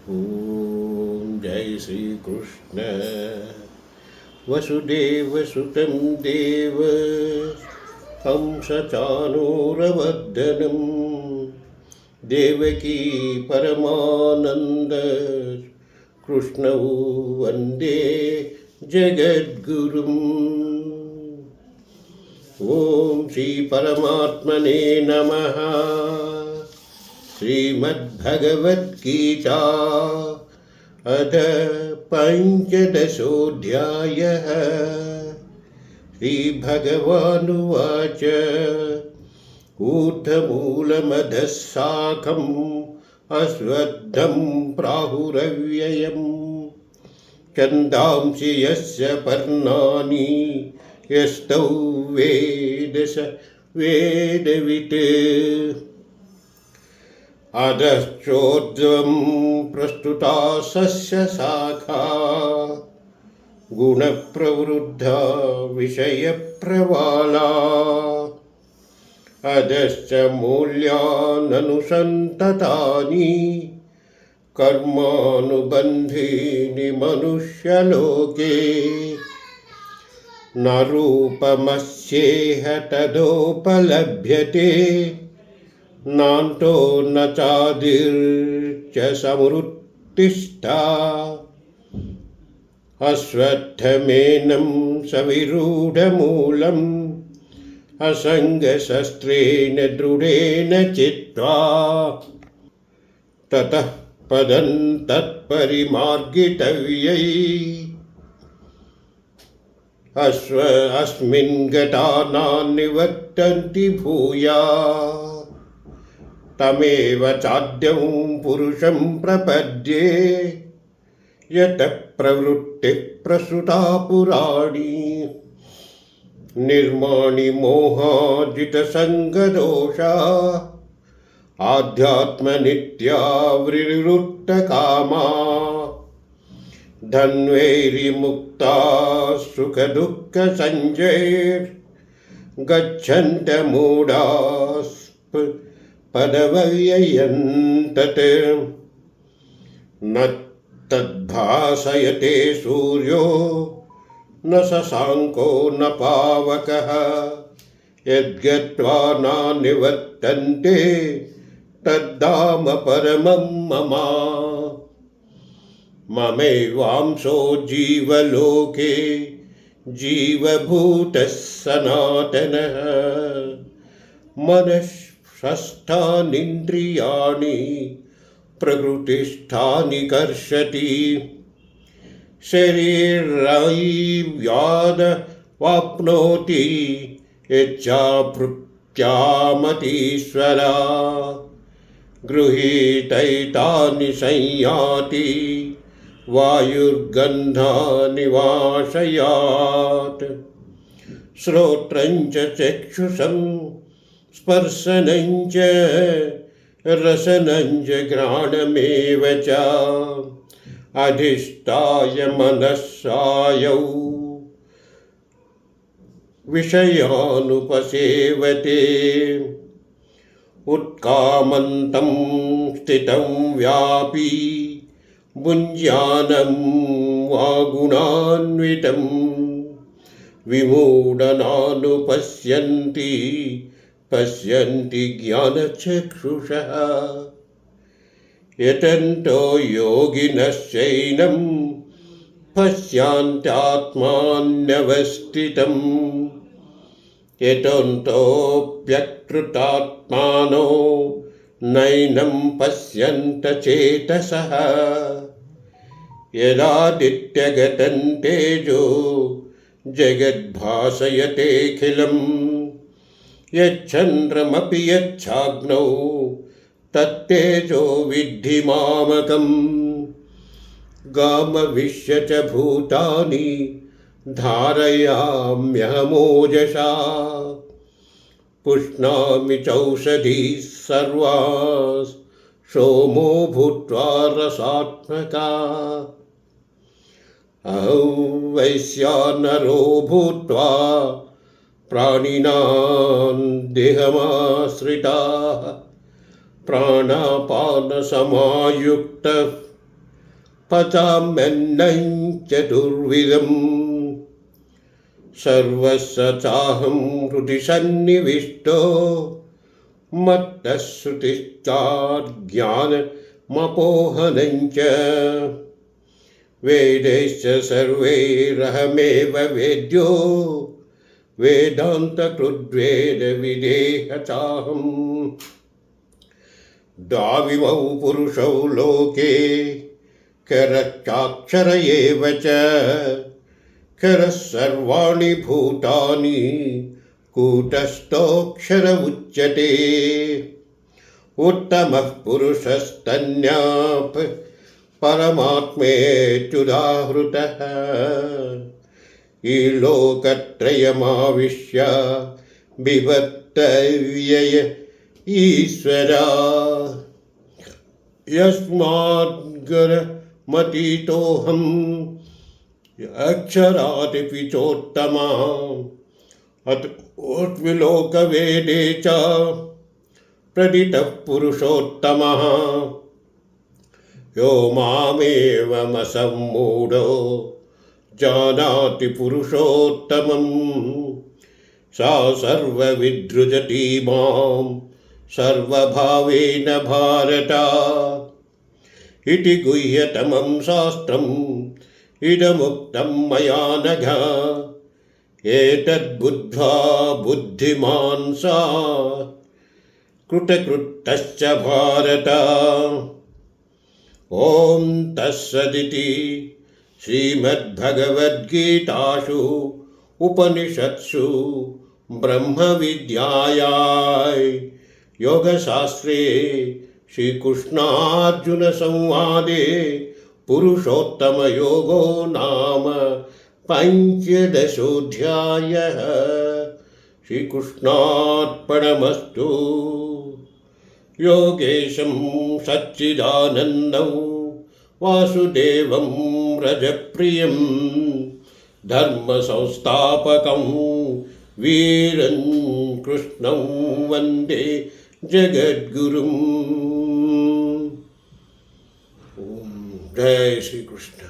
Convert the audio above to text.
ॐ जय श्री कृष्ण। वसुदेवसुतं देव कंसचाणूरमर्दनं देवकी परमानन्द कृष्णौ वन्दे जगद्गुरुम्। ॐ श्री परमात्मने नमः। श्रीमद्भगवद्गीता अथ पञ्चदशोऽध्यायः। श्रीभगवानुवाच ऊर्ध्वमूलमधः शाखम् अश्वत्थं प्राहुरव्ययम् छन्दांसि यस्य पर्णानि यस्तौ वेद स वेदवित्। अधश्चोर्ध्वं प्रस्तुता सस्यशाखा गुणप्रवृद्धा विषयप्रवाला। अधश्च मूल्याननुसन्ततानि कर्मानुबन्धीनि मनुष्यलोके। न रूपमस्येह तदोपलभ्यते नान्तो न चादिर्च समृत्तिष्ठा। अश्वत्थमेनं सविरूढमूलम् असङ्गशस्त्रेण दृढेन चित्वा। ततः पदं तत्परिमार्गितव्यै अस्मिन् गता नानिवर्तन्ति भूयात्। तमेव चाद्यं पुरुषं प्रपद्ये यतः प्रवृत्तिः प्रसृता पुराणी। निर्माणि मोहाजितसङ्गदोषा आध्यात्मनित्या विनिवृत्तकामा। धन्वैर्मुक्ता सुखदुःखसञ्जैर्गच्छन्तमूढाः पदव्ययं तत्। न तद्भासयते सूर्यो न शशाङ्को न पावकः यद्गत्वा न निवर्तन्ते तद्धाम परमं मम। ममैवांशो जीवलोके जीवभूतः सनातनः। मनःषष्ठानीन्द्रियाणि प्रकृतिस्थानि कर्षति। शरीरैव्यादवाप्नोति यच्चाप्युत्क्रामतीश्वरा। गृहीतैतानि संयाति वायुर्गन्धानि वाशयात्। श्रोत्रं च चक्षुषं स्पर्शनं च रसनं च घ्राणमेव च अधिष्ठाय मनस्सायौ विषयानुपसेवते। उत्कामन्तं स्थितं व्यापी भुञ्जानं वा गुणान्वितं विमूढनानुपश्यन्ति पश्यन्ति ज्ञानचक्षुषः। यतन्तो योगिनश्चैनं पश्यन्त्यात्मान्यवस्थितं। यतन्तोऽप्यकृतात्मानो नैनं पश्यन्त चेतसः। यदादित्यगतं तेजो जगद्भासयतेऽखिलम् यच्चन्द्रमपि यच्छाग्नौ तत्तेजो विद्धि मामकम्। गामविश्य च भूतानि धारयाम्यहमोजसा। पुष्णामि चौषधीः सर्वाः सोमो भूत्वा रसात्मका। अहं वैश्वानरो भूत्वा प्राणिनां देहमाश्रिताः प्राणापानसमायुक्तः पचाम्यन्नं चतुर्विधम् सर्वस्य चाहं हृदि सन्निविष्टो मत्तः श्रुतिश्चाज्ञानमपोहनं च वेदैश्च सर्वैरहमेव वेद्यो वेदान्तकृद्वेदविदेह चाहम् द्वाविमौ पुरुषौ लोके करश्चाक्षर एव च करः सर्वाणि भूतानि कूटस्थोऽक्षर उच्यते उत्तमः पुरुषस्तन्याप् परमात्मेत्युदाहृतः लोकत्रयमाविश्य बिभर्त्यव्यय ईश्वरा यस्माद्गरमतीतोऽहम् अक्षरादिपि चोत्तमा अतोऽस्मिलोकवेदे च प्रदितः पुरुषोत्तमः यो मामेवमसम्मूढो जानाति पुरुषोत्तमम् सा सर्वविदृजति मां सर्वभावेन भारत इति गुह्यतमं शास्त्रम् इदमुक्तं मया नघ एतद्बुद्ध्वा बुद्धिमान् सा कृतकृत्यश्च भारत ॐ तत्सदिति श्रीमद्भगवद्गीतासु उपनिषत्सु ब्रह्मविद्यायां योगशास्त्रे श्रीकृष्णार्जुनसंवादे पुरुषोत्तमयोगो नाम पञ्चदशोऽध्यायः। श्रीकृष्णार्पणमस्तु। योगेशं सच्चिदानन्दं वासुदेवं रजप्रियं धर्मसंस्थापकं वीरं कृष्णं वन्दे जगद्गुरुम्। जय श्री कृष्ण।